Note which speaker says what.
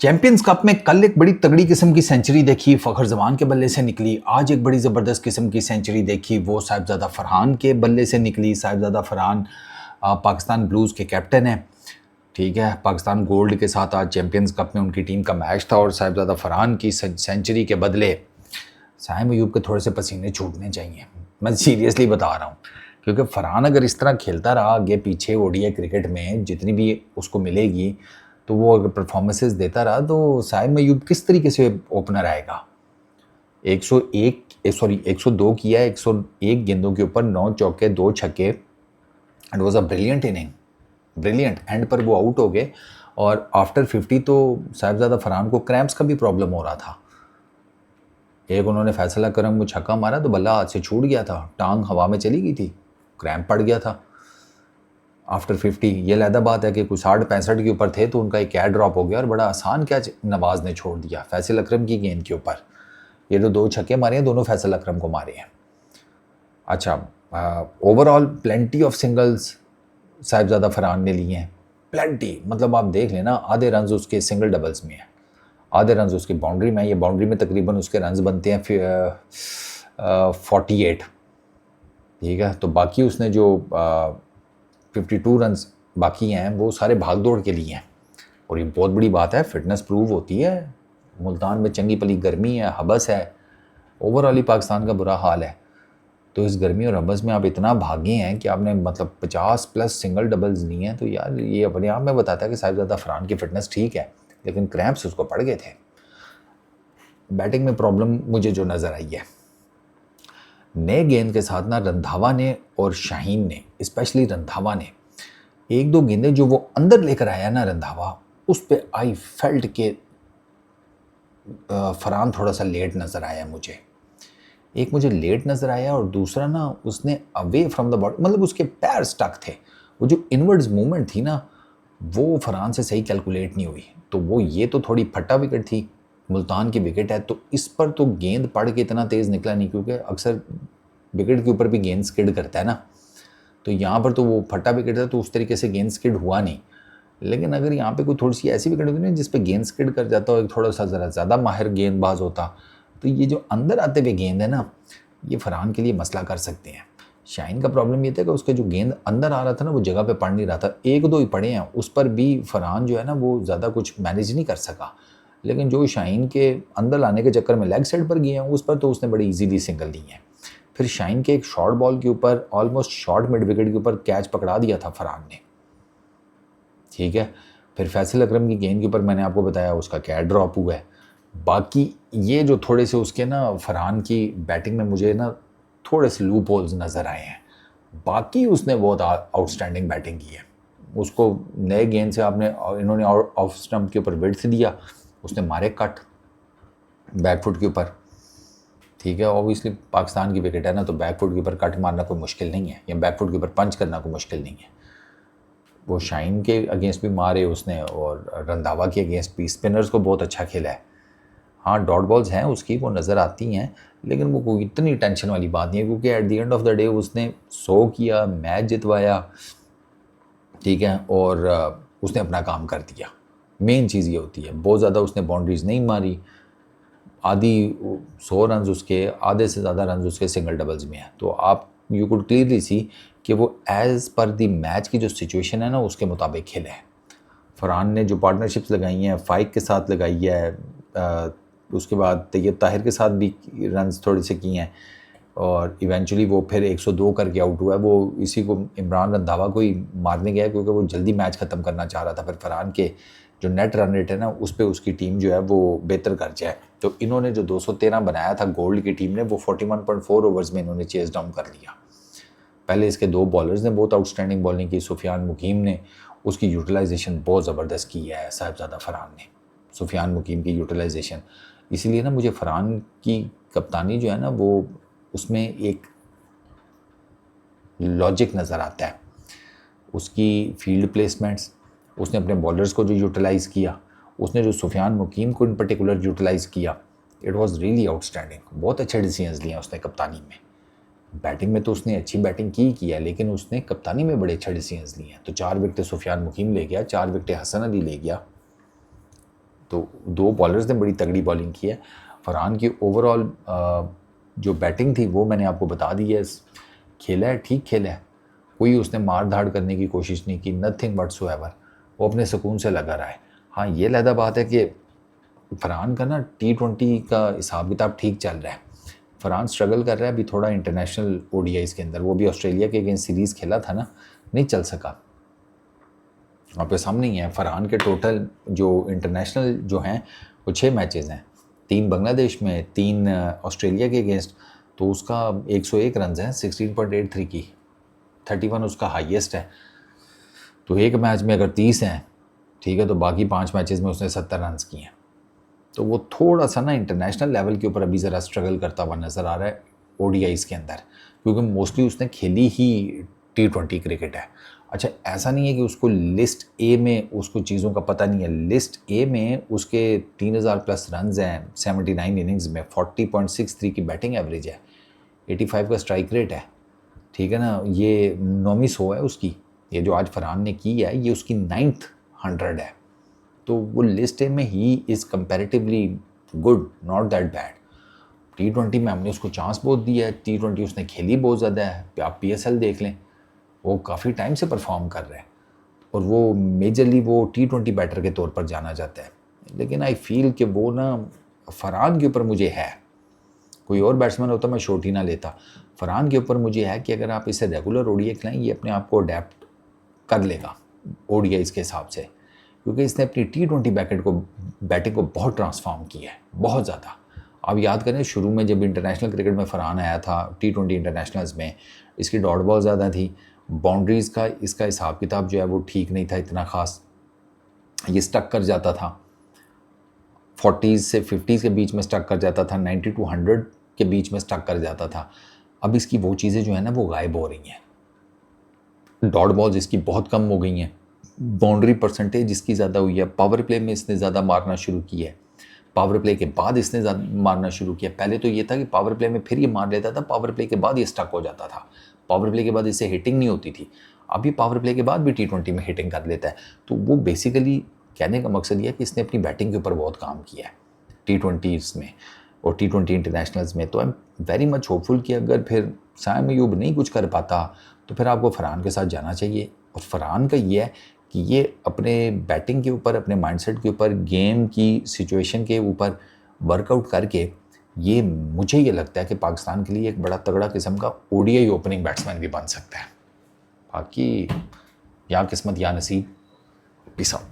Speaker 1: Champions cup में कल एक बड़ी तगड़ी किस्म की सेंचुरी देखी, फ़खर जमान के बल्ले से निकली। आज एक बड़ी ज़बरदस्त किस्म की सेंचुरी देखी, वो साहिबजादा फरहान के बल्ले से निकली। साहिबजादा फरहान पाकिस्तान ब्लूज़ के कैप्टन हैं, ठीक है। पाकिस्तान गोल्ड के साथ आज चैंपियंस कप में उनकी टीम का मैच था और साहिबजादा फरहान की सेंचुरी के बदले साहिब अयूब के थोड़े से पसीने छूटने चाहिए। मैं सीरियसली बता रहा हूँ, क्योंकि फरहान अगर इस तरह खेलता रहा आगे पीछे ओडीआई क्रिकेट में जितनी भी उसको मिलेगी, तो वो अगर परफॉर्मेंसेस देता रहा तो साहिब अयूब किस तरीके से ओपनर आएगा। 102 किया, 101 गेंदों के ऊपर 9 चौके 2 छक्के। It was a brilliant inning, brilliant. And पर वो आउट हो गए और आफ्टर 50 तो साहिबजादा फरहान को क्रैम्प्स का भी प्रॉब्लम हो रहा था। एक उन्होंने फैसला करम को छक्का मारा तो बल्ला हाथ से छूट गया था, टांग हवा में चली गई थी, क्रैम्प पड़ गया था आफ्टर 50। ये लहदा बात है कि कुछ 60-65 के ऊपर थे तो उनका एक कैच ड्रॉप हो गया और बड़ा आसान कैच नवाज ने छोड़ दिया फैसल अकरम की गेंद के ऊपर। ये जो 2 छक्के मारे हैं दोनों फैसल अकरम को मारे हैं। अच्छा, overall plenty of singles Sahibzada Farhan ने लिए हैं, प्लेंटी। मतलब आप देख लेना, आधे रन उसके सिंगल डबल्स में है, आधे रन उसकी बाउंड्री में। ये बाउंड्री में तकरीबन उसके रन बनते हैं 48, ठीक है। तो बाकी उसने जो 52 रन बाकी हैं वो सारे भाग दौड़ के लिए हैं और ये बहुत बड़ी बात है, फिटनेस प्रूव होती है। मुल्तान में चंगी पली गर्मी है, हबस है, ओवरऑल ही पाकिस्तान का बुरा हाल है। तो इस गर्मी और हबस में आप इतना भागे हैं कि आपने मतलब 50+ सिंगल डबल्स लिए हैं, तो यार ये अपने आप में बताता है कि साहिबजादा फरहान की फिटनेस ठीक है, लेकिन क्रैम्प्स उसको पड़ गए थे। बैटिंग में प्रॉब्लम मुझे जो नज़र आई है, नए गेंद के साथ ना रंधावा ने और शाहीन ने, स्पेशली रंधावा ने एक दो गेंदें जो वो अंदर लेकर आया ना रंधावा, उस पे आई फेल्ट के फरहान थोड़ा सा लेट नज़र आया मुझे। एक मुझे लेट नज़र आया और दूसरा ना उसने अवे फ्रॉम द बॉडी, मतलब उसके पैर स्टक थे। वो जो इनवर्ड्स मूवमेंट थी ना वो फरहान से सही कैलकुलेट नहीं हुई। तो वो ये तो थोड़ी फटा विकेट थी, मुल्तान की विकेट है, तो इस पर तो गेंद पड़ के इतना तेज़ निकला नहीं, क्योंकि अक्सर विकेट के ऊपर भी गेंद स्किड करता है ना। तो यहाँ पर तो वो फटा विकेट था तो उस तरीके से गेंद स्किड हुआ नहीं। लेकिन अगर यहाँ पे कोई थोड़ी सी ऐसी विकेट होती ना जिस पे गेंद स्किड कर जाता और थोड़ा सा ज़रा ज़्यादा माहिर गेंदबाज होता, तो ये जो अंदर आते हुए गेंद है ना, ये फरहान के लिए मसला कर सकते हैं। शाहीन का प्रॉब्लम ये था कि उसके जो गेंद अंदर आ रहा था ना वो जगह पे पड़ नहीं रहा था। 1-2 ही पड़े हैं, उस पर भी फरहान जो है ना वो ज़्यादा कुछ मैनेज नहीं कर सका। लेकिन जो शाहीन के अंदर लाने के चक्कर में लेग साइड पर गए हैं उस पर तो उसने बड़ी ईजीली सिंगल ली है। फिर शाहीन के एक शॉर्ट बॉल के ऊपर ऑलमोस्ट शॉर्ट मिड विकेट के ऊपर कैच पकड़ा दिया था फरहान ने, ठीक है। फिर फैसल अकरम की गेंद के ऊपर मैंने आपको बताया उसका कैच ड्रॉप हुआ है। बाकी ये जो थोड़े से उसके ना फरहान की बैटिंग में मुझे ना थोड़े से लूप होल्स नज़र आए हैं। बाकी उसने बहुत आउटस्टैंडिंग बैटिंग की है। उसको नए गेंद से आपने इन्होंने ऑफ स्टंप के ऊपर विड्थ दिया, उसने मारे कट बैकफुट के ऊपर, ठीक है। ऑब्वियसली पाकिस्तान की विकेट है ना, तो बैकफुट के ऊपर कट मारना कोई मुश्किल नहीं है, या बैकफुट के ऊपर पंच करना कोई मुश्किल नहीं है। वो शाहीन के अगेंस्ट भी मारे उसने और रंधावा के अगेंस्ट भी, स्पिनर्स को बहुत अच्छा खेला है। हाँ, डॉट बॉल्स हैं उसकी, वो नज़र आती हैं, लेकिन वो कोई इतनी टेंशन वाली बात नहीं है, क्योंकि at the end of the day उसने 100 किया, मैच जितवाया, ठीक है, और उसने अपना काम कर दिया। मेन चीज़ ये होती है, बहुत ज़्यादा उसने बाउंड्रीज नहीं मारी। आधी 100 रन उसके, आधे से ज़्यादा रन उसके सिंगल डबल्स में है। तो आप यू कुड क्लियरली सी कि वो एज़ पर दी मैच की जो सिचुएशन है ना उसके मुताबिक खेले हैं। फरहान ने जो पार्टनरशिप्स लगाई हैं, फाइक के साथ लगाई है, उसके बाद तैयब ताहिर के साथ भी रन्स थोड़े से किए हैं, और इवेंचुअली वो फिर 102 करके आउट हुआ है। वो इसी को इमरान रंधावा को ही मारने गया क्योंकि वो जल्दी मैच ख़त्म करना चाह रहा था। फिर फरहान के जो नेट रन रेट है ना उस पर उसकी टीम जो है वो बेहतर कर जाए, तो इन्होंने जो 213 बनाया था गोल्ड की टीम ने, वो 41.4 ओवर्स में इन्होंने चेस डाउन कर लिया। पहले इसके 2 बॉलर्स ने बहुत आउटस्टैंडिंग बॉलिंग की, सुफियान मुकीम ने, उसकी यूटिलाइजेशन बहुत ज़बरदस्त की है साहिबजादा फरहान ने, सुफियान मुकीम की यूटिलाइजेशन। इसीलिए ना मुझे फरहान की कप्तानी जो है ना वो उसमें एक लॉजिक नज़र आता है। उसकी फील्ड प्लेसमेंट्स, उसने अपने बॉलर्स को जो यूटिलाइज़ किया, उसने जो सुफियान मुकीम को इन पर्टिकुलर यूटिलाइज़ किया, इट वाज रियली आउटस्टैंडिंग। बहुत अच्छे डिसीजंस लिए उसने कप्तानी में। बैटिंग में तो उसने अच्छी बैटिंग की है, लेकिन उसने कप्तानी में बड़े अच्छे डिसीजंस लिए हैं। तो 4 विकेटें सुफियान मुकीम ले गया, 4 विकेटें हसन अली ले गया, तो 2 बॉलर्स ने बड़ी तगड़ी बॉलिंग की है। फरहान की ओवरऑल जो बैटिंग थी वो मैंने आपको बता दी है। खेला है, ठीक खेला है, कोई उसने मार धाड़ करने की कोशिश नहीं की, नथिंग व्हाटसोएवर। वो अपने सुकून से लगा रहा है। हाँ, ये लहदा बात है कि फरहान का ना T20 का हिसाब किताब ठीक चल रहा है। फरहान स्ट्रगल कर रहा है अभी थोड़ा इंटरनेशनल ODIs के अंदर। वो भी ऑस्ट्रेलिया के अगेंस्ट सीरीज़ खेला था ना, नहीं चल सका। आपके सामने ही है, फरहान के टोटल जो इंटरनेशनल जो हैं वो 6 मैचेस हैं, 3 बांग्लादेश में, 3 ऑस्ट्रेलिया के अगेंस्ट। तो उसका 101 रन हैं, 16.83 की, 31 उसका हाईएस्ट है। तो एक मैच में अगर 30 हैं, ठीक है, तो बाकी 5 मैचेस में उसने 70 रन किए हैं। तो वो थोड़ा सा ना इंटरनेशनल लेवल के ऊपर अभी ज़रा स्ट्रगल करता हुआ नज़र आ रहा है ODIs के अंदर, क्योंकि मोस्टली उसने खेली ही T20 क्रिकेट है। अच्छा, ऐसा नहीं है कि उसको लिस्ट ए में उसको चीज़ों का पता नहीं है। लिस्ट ए में उसके 3000 प्लस रन हैं 79 इनिंग्स में, 40.63 की बैटिंग एवरेज है, 85 का स्ट्राइक रेट है, ठीक है ना। ये 9वीं 100 है उसकी। ये जो आज फरहान ने की है ये उसकी 9th 100 है। तो वो लिस्ट ए में he is comparatively good, not that bad. T20 में हमने उसको चांस बहुत दिया है, T20 उसने खेली बहुत ज़्यादा है। आप PSL देख लें, वो काफ़ी टाइम से परफॉर्म कर रहे हैं और वो मेजरली वो T20 बैटर के तौर पर जाना जाता है। लेकिन आई फील कि वो ना फरहान के ऊपर मुझे है, कोई और बैट्समैन होता मैं शॉट ही ना लेता। फरहान के ऊपर मुझे है कि अगर आप इसे रेगुलर ODI खिलाएं, ये अपने आप को अडेप्ट कर लेगा ODIs के हिसाब से, क्योंकि इसने अपनी T20 बैटिंग को बहुत ट्रांसफॉर्म किया है, बहुत ज़्यादा। आप याद करें शुरू में जब इंटरनेशनल क्रिकेट में फरहान आया था T20 इंटरनेशनल्स में, इसकी डॉट बॉल ज़्यादा थी, बाउंड्रीज़ का इसका हिसाब किताब जो है वो ठीक नहीं था इतना ख़ास, ये स्टक कर जाता था, 40s से 50s के बीच में स्टक कर जाता था, 90 to 100 के बीच में स्टक कर जाता था। अब इसकी वो चीज़ें जो है ना वो गायब हो रही हैं। डॉट बॉल्स इसकी बहुत कम हो गई हैं, बाउंड्री परसेंटेज इसकी ज़्यादा हुई है, पावर प्ले में इसने ज़्यादा मारना शुरू किया है, पावर प्ले के बाद इसने ज़्यादा मारना शुरू किया। पहले तो ये था कि पावर प्ले में फिर ये मार लेता था, पावर प्ले के बाद ये स्टक हो जाता था, पावर प्ले के बाद इससे हिटिंग नहीं होती थी। अब ये पावर प्ले के बाद भी T20 में हिटिंग कर लेता है। तो वो बेसिकली कहने का मकसद ये है कि इसने अपनी बैटिंग के ऊपर बहुत काम किया है T20s में और T20 इंटरनेशनल्स में। तो I am very much hopeful कि अगर फिर साइम अयूब नहीं कुछ कर पाता तो फिर आपको फरहान के साथ जाना चाहिए। और फरहान का ये है कि ये अपने बैटिंग के ऊपर, अपने माइंडसेट के ऊपर, गेम की सिचुएशन के ऊपर वर्कआउट करके ये मुझे ये लगता है कि पाकिस्तान के लिए एक बड़ा तगड़ा किस्म का ODI ओपनिंग बैट्समैन भी बन सकता है। बाकी या किस्मत या नसीब। Peace out.